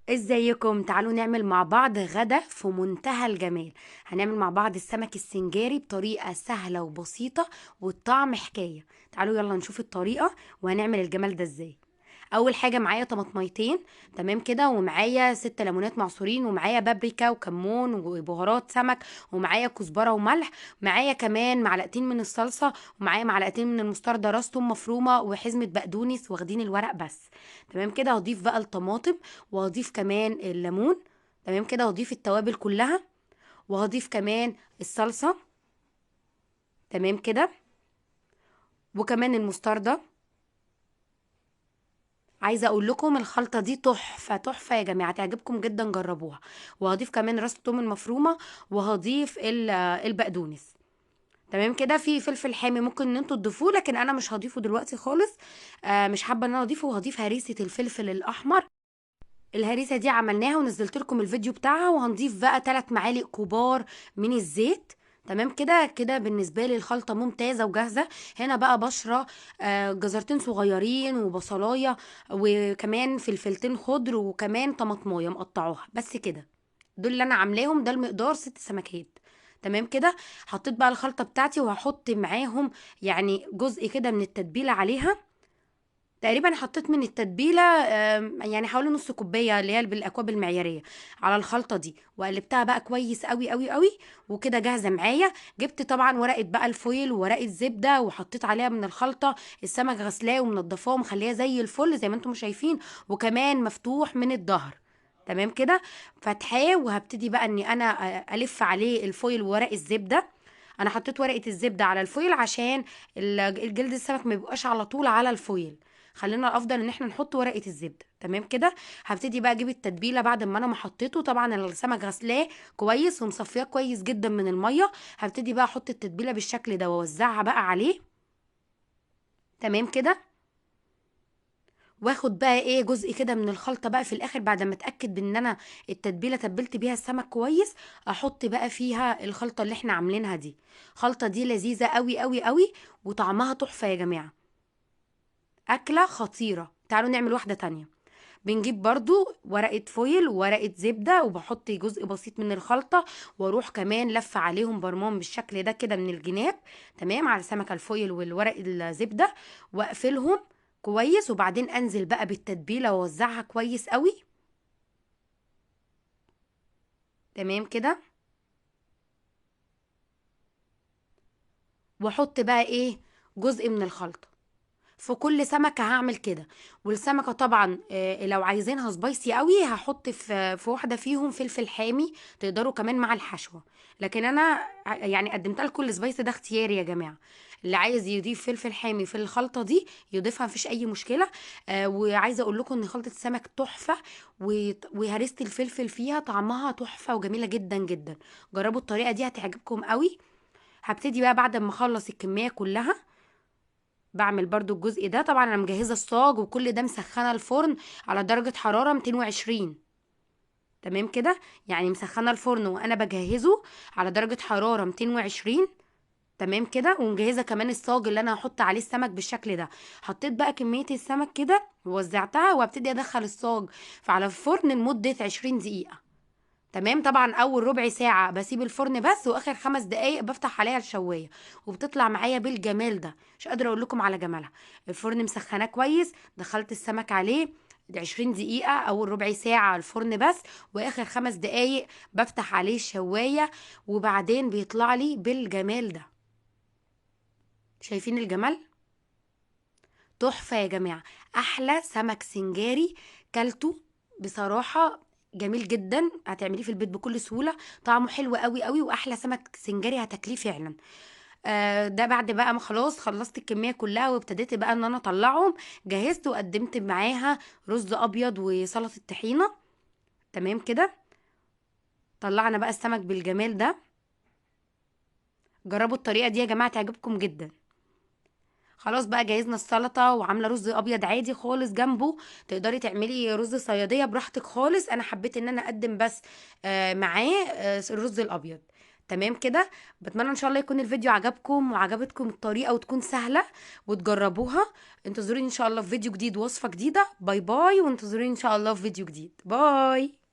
ازيكم؟ تعالوا نعمل مع بعض غدا في منتهى الجمال. هنعمل مع بعض السمك السنجاري بطريقة سهلة وبسيطة والطعم حكاية. تعالوا يلا نشوف الطريقة وهنعمل الجمال ده ازاي. اول حاجة معايا طماطميتين، تمام كده، ومعايا 6 ليمونات معصورين، ومعايا بابريكا وكمون وبهارات سمك، ومعايا كزبرة وملح، معايا كمان معلقتين من الصلصة، ومعايا معلقتين من المستردة راس توم مفرومة، وحزمة بقدونس واخدين الورق بس. تمام كده. هضيف بقى الطماطم، وهضيف كمان الليمون، تمام كده، وهضيف التوابل كلها، وهضيف كمان الصلصة، تمام كده، وكمان المستردة. عايزه اقول لكم الخلطه دي تحفه تحفه يا جماعه، تعجبكم جدا، جربوها. وهضيف كمان راس الثوم المفرومه، وهضيف البقدونس. تمام كده. في فلفل حامي ممكن ان انتوا تضيفوه، لكن انا مش هضيفه دلوقتي خالص. مش حابه ان انا اضيفه. وهضيف هريسه الفلفل الاحمر. الهريسه دي عملناها ونزلت لكم الفيديو بتاعها. وهنضيف بقى 3 معالق كبار من الزيت. تمام كده. كده بالنسبه لي الخلطه ممتازه وجاهزه. هنا بقى بشره جزرتين صغيرين وبصلايه، وكمان فلفلتين خضر، وكمان طماطمايه مقطعوها، بس كده. دول اللي انا عاملاهم، ده المقدار 6 سمكات. تمام كده. حطيت بقى الخلطه بتاعتي، وهحط معاهم يعني جزء كده من التتبيله عليها. تقريبا حطيت من التتبيله يعني حوالي نص كوبايه، اللي هي بالاكواب المعياريه، على الخلطه دي، وقلبتها بقى كويس قوي قوي قوي. وكده جاهزه معايا. جبت طبعا ورقه بقى الفويل وورقه زبده، وحطيت عليها من الخلطه. السمك غسلاه ومنضفاه ومخليه زي الفل زي ما انتم شايفين، وكمان مفتوح من الظهر. تمام كده. فاتحاه، وهبتدي بقى اني انا الف عليه الفويل وورق الزبده. انا حطيت ورقه الزبده على الفويل عشان الجلد السمك ما يبقاش على طول على الفويل. خلينا الافضل ان احنا نحط ورقه الزبده. تمام كده. هبتدي بقى اجيب التتبيله بعد ما انا ما حطيته. طبعا السمك غسلاه كويس ومصفياه كويس جدا من الميه. هبتدي بقى احط التتبيله بالشكل ده واوزعها بقى عليه. تمام كده. واخد بقى ايه جزء كده من الخلطه بقى في الاخر، بعد ما اتاكد بان انا التتبيله تبلت بيها السمك كويس. احط بقى فيها الخلطه اللي احنا عاملينها دي. الخلطه دي لذيذه قوي قوي قوي، وطعمها تحفه يا جماعه. اكله خطيره. تعالوا نعمل واحده تانية. بنجيب برضو ورقة فويل وورقة زبدة، وبحط جزء بسيط من الخلطة، واروح كمان لفة عليهم برمان بالشكل ده كده من الجناب. تمام، على سمكة الفويل والورق الزبدة، واقفلهم كويس. وبعدين انزل بقى بالتتبيلة واوزعها كويس قوي. تمام كده. واحط بقى ايه جزء من الخلطة في كل سمكة. هعمل كده. والسمكة طبعا لو عايزينها سبايسي قوي هحط في واحدة فيهم فلفل حامي. تقدروا كمان مع الحشوة. لكن انا يعني قدمت لكم السبايسي ده اختياري يا جماعة. اللي عايز يضيف فلفل حامي في الخلطة دي يضيفها، مفيش اي مشكلة. وعايزة اقول لكم ان خلطة السمك تحفة. وهرسة الفلفل فيها طعمها تحفة وجميلة جدا جدا. جربوا الطريقة دي هتعجبكم قوي. هبتدي بقى بعد ما اخلص الكمية كلها. بعمل برضو الجزء ده. طبعا انا مجهزه الصاج وكل ده، مسخنه الفرن على درجه حراره 220. تمام كده. يعني مسخنه الفرن وانا بجهزه على درجه حراره 220. تمام كده. ومجهزه كمان الصاج اللي انا هحط عليه السمك بالشكل ده. حطيت بقى كميه السمك كده ووزعتها، وابتدي ادخل الصاج على الفرن لمده 20 دقيقه. تمام. طبعا اول ربع ساعه بسيب الفرن بس، واخر 5 دقايق بفتح عليها الشوايه. وبتطلع معايا بالجمال ده، مش قادره اقول لكم على جمالها. الفرن مسخناه كويس، دخلت السمك عليه 20 دقيقة، أول ربع ساعة الفرن بس، وآخر 5 دقايق بفتح عليه الشواية. وبعدين بيطلع لي بالجمال ده. شايفين الجمال؟ تحفة يا جماعة. أحلى سمك سنجاري كلته بصراحة. جميل جدا. هتعمليه في البيت بكل سهولة. طعمه حلو قوي قوي، وأحلى سمك سنجاري هتاكليه فعلا. ده بعد بقى ما خلاص خلصت الكمية كلها، وابتديت بقى ان انا اطلعهم. جهزت وقدمت معاها رز ابيض وسلطة طحينة. تمام كده. طلعنا بقى السمك بالجمال ده. جربوا الطريقة دي يا جماعة تعجبكم جدا. خلاص بقى جهزنا السلطة، وعاملة رز ابيض عادي خالص جنبه. تقدري تعملي رز صيادية براحتك خالص. انا حبيت ان انا اقدم بس معاه الرز الابيض. تمام كده. بتمنى ان شاء الله يكون الفيديو عجبكم وعجبتكم الطريقه وتكون سهله وتجربوها. انتظروني ان شاء الله في فيديو جديد، وصفه جديده. باي باي، وانتظروني ان شاء الله في فيديو جديد. باي.